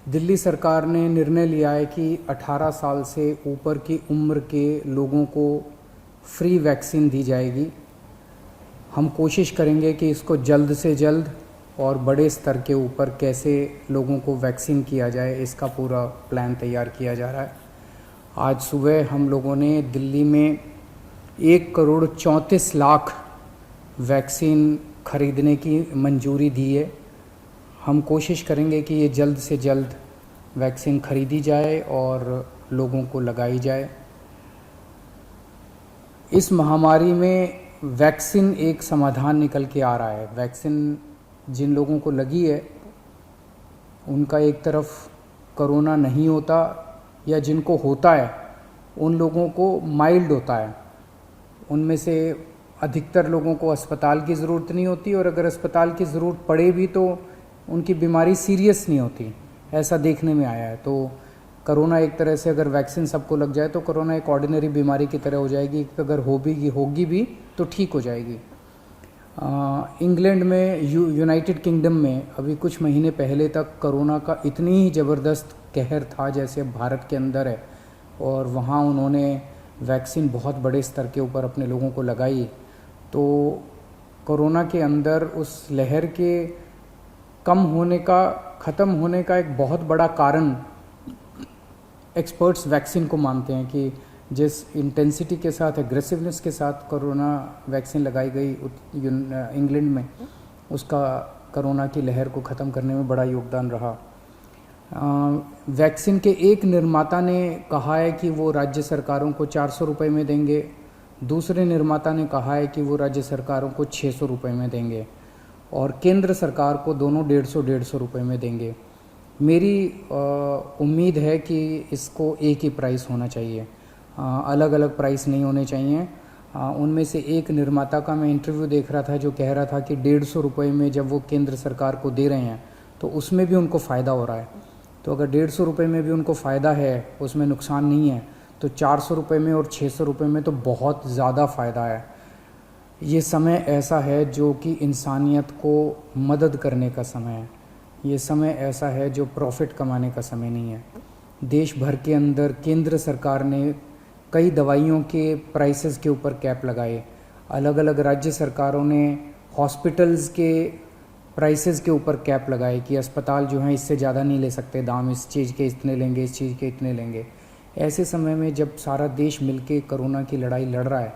दिल्ली सरकार ने निर्णय लिया है कि 18 साल से ऊपर की उम्र के लोगों को फ्री वैक्सीन दी जाएगी। हम कोशिश करेंगे कि इसको जल्द से जल्द और बड़े स्तर के ऊपर कैसे लोगों को वैक्सीन किया जाए, इसका पूरा प्लान तैयार किया जा रहा है। आज सुबह हम लोगों ने दिल्ली में 1,34,00,000 वैक्सीन खरीदने की मंजूरी दी है। हम कोशिश करेंगे कि ये जल्द से जल्द वैक्सीन खरीदी जाए और लोगों को लगाई जाए। इस महामारी में वैक्सीन एक समाधान निकल के आ रहा है। वैक्सीन जिन लोगों को लगी है उनका एक तरफ कोरोना नहीं होता, या जिनको होता है उन लोगों को माइल्ड होता है। उनमें से अधिकतर लोगों को अस्पताल की ज़रूरत नहीं होती, और अगर अस्पताल की ज़रूरत पड़े भी तो उनकी बीमारी सीरियस नहीं होती, ऐसा देखने में आया है। तो कोरोना एक तरह से अगर वैक्सीन सबको लग जाए तो कोरोना एक ऑर्डिनरी बीमारी की तरह हो जाएगी, अगर होगी भी तो ठीक हो जाएगी। इंग्लैंड में, यूनाइटेड किंगडम में अभी कुछ महीने पहले तक कोरोना का इतनी ही ज़बरदस्त कहर था जैसे भारत के अंदर है, और वहाँ उन्होंने वैक्सीन बहुत बड़े स्तर के ऊपर अपने लोगों को लगाई। तो कोरोना के अंदर उस लहर के ख़त्म होने का एक बहुत बड़ा कारण एक्सपर्ट्स वैक्सीन को मानते हैं कि जिस इंटेंसिटी के साथ, एग्रेसिवनेस के साथ कोरोना वैक्सीन लगाई गई इंग्लैंड में, उसका कोरोना की लहर को ख़त्म करने में बड़ा योगदान रहा। वैक्सीन के एक निर्माता ने कहा है कि वो राज्य सरकारों को 400 रुपये में देंगे, दूसरे निर्माता ने कहा है कि वो राज्य सरकारों को 600 रुपये में देंगे, और केंद्र सरकार को दोनों 150 रुपये में देंगे। मेरी उम्मीद है कि इसको एक ही प्राइस होना चाहिए, अलग अलग प्राइस नहीं होने चाहिए। उनमें से एक निर्माता का मैं इंटरव्यू देख रहा था जो कह रहा था कि 150 रुपये में जब वो केंद्र सरकार को दे रहे हैं तो उसमें भी उनको फ़ायदा हो रहा है। तो अगर 150 रुपये में भी उनको फ़ायदा है, उसमें नुकसान नहीं है, तो 400 रुपये में और 600 रुपये में तो बहुत ज़्यादा फ़ायदा है। ये समय ऐसा है जो कि इंसानियत को मदद करने का समय है। ये समय ऐसा है जो प्रॉफिट कमाने का समय नहीं है। देश भर के अंदर केंद्र सरकार ने कई दवाइयों के प्राइसेस के ऊपर कैप लगाए। अलग अलग राज्य सरकारों ने हॉस्पिटल्स के प्राइसेस के ऊपर कैप लगाए कि अस्पताल जो हैं इससे ज़्यादा नहीं ले सकते दाम, इस चीज़ के इतने लेंगे, इस चीज़ के इतने लेंगे। ऐसे समय में जब सारा देश मिलके कोरोना की लड़ाई लड़ रहा है,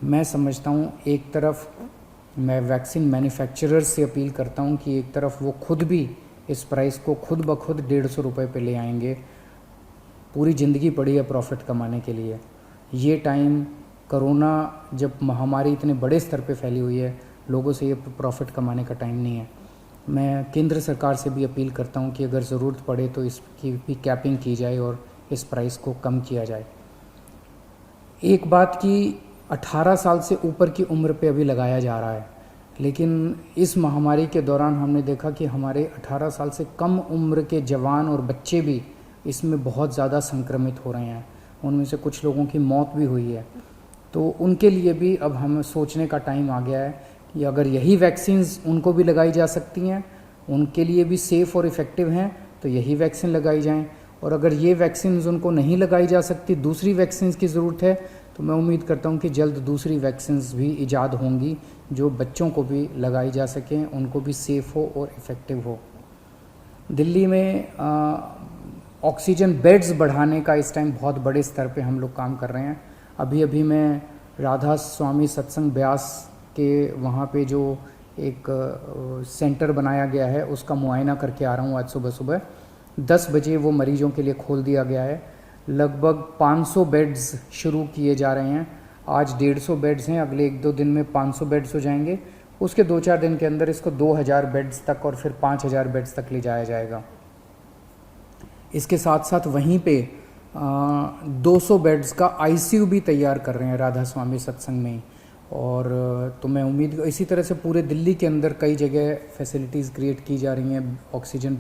मैं समझता हूँ एक तरफ मैं वैक्सीन मैन्युफैक्चरर्स से अपील करता हूँ कि एक तरफ वो खुद भी इस प्राइस को खुद ब खुद 150 रुपये पे ले आएंगे। पूरी ज़िंदगी पड़ी है प्रॉफिट कमाने के लिए। ये टाइम, कोरोना जब महामारी इतने बड़े स्तर पे फैली हुई है, लोगों से ये प्रॉफिट कमाने का टाइम नहीं है। मैं केंद्र सरकार से भी अपील करता हूँ कि अगर ज़रूरत पड़े तो इसकी भी कैपिंग की जाए और इस प्राइस को कम किया जाए। एक बात कि 18 साल से ऊपर की उम्र पे अभी लगाया जा रहा है, लेकिन इस महामारी के दौरान हमने देखा कि हमारे 18 साल से कम उम्र के जवान और बच्चे भी इसमें बहुत ज़्यादा संक्रमित हो रहे हैं। उनमें से कुछ लोगों की मौत भी हुई है। तो उनके लिए भी अब हमें सोचने का टाइम आ गया है कि अगर यही वैक्सीन्स उनको भी लगाई जा सकती हैं, उनके लिए भी सेफ़ और इफ़ेक्टिव हैं, तो यही वैक्सीन लगाई जाएं। और अगर ये वैक्सीन्स उनको नहीं लगाई जा सकती, दूसरी वैक्सीन्स की ज़रूरत है, तो मैं उम्मीद करता हूँ कि जल्द दूसरी वैक्सीन्स भी ईजाद होंगी जो बच्चों को भी लगाई जा सकें, उनको भी सेफ़ हो और इफ़ेक्टिव हो। दिल्ली में ऑक्सीजन बेड्स बढ़ाने का इस टाइम बहुत बड़े स्तर पे हम लोग काम कर रहे हैं। अभी मैं राधा स्वामी सत्संग ब्यास के वहाँ पे जो एक सेंटर बनाया गया है उसका मुआयना करके आ रहा हूँ। आज सुबह 10 बजे वो मरीजों के लिए खोल दिया गया है। लगभग 500 बेड्स शुरू किए जा रहे हैं। आज 150 बेड्स हैं, अगले 1-2 दिन में 500 बेड्स हो जाएंगे। उसके 2-4 दिन के अंदर इसको 2000 बेड्स तक और फिर 5000 बेड्स तक ले जाया जाएगा। इसके साथ साथ वहीं पे 200 बेड्स का आईसीयू भी तैयार कर रहे हैं राधा स्वामी सत्संग में। और तो मैं उम्मीद, इसी तरह से पूरे दिल्ली के अंदर कई जगह फैसिलिटीज़ क्रिएट की जा रही हैं ऑक्सीजन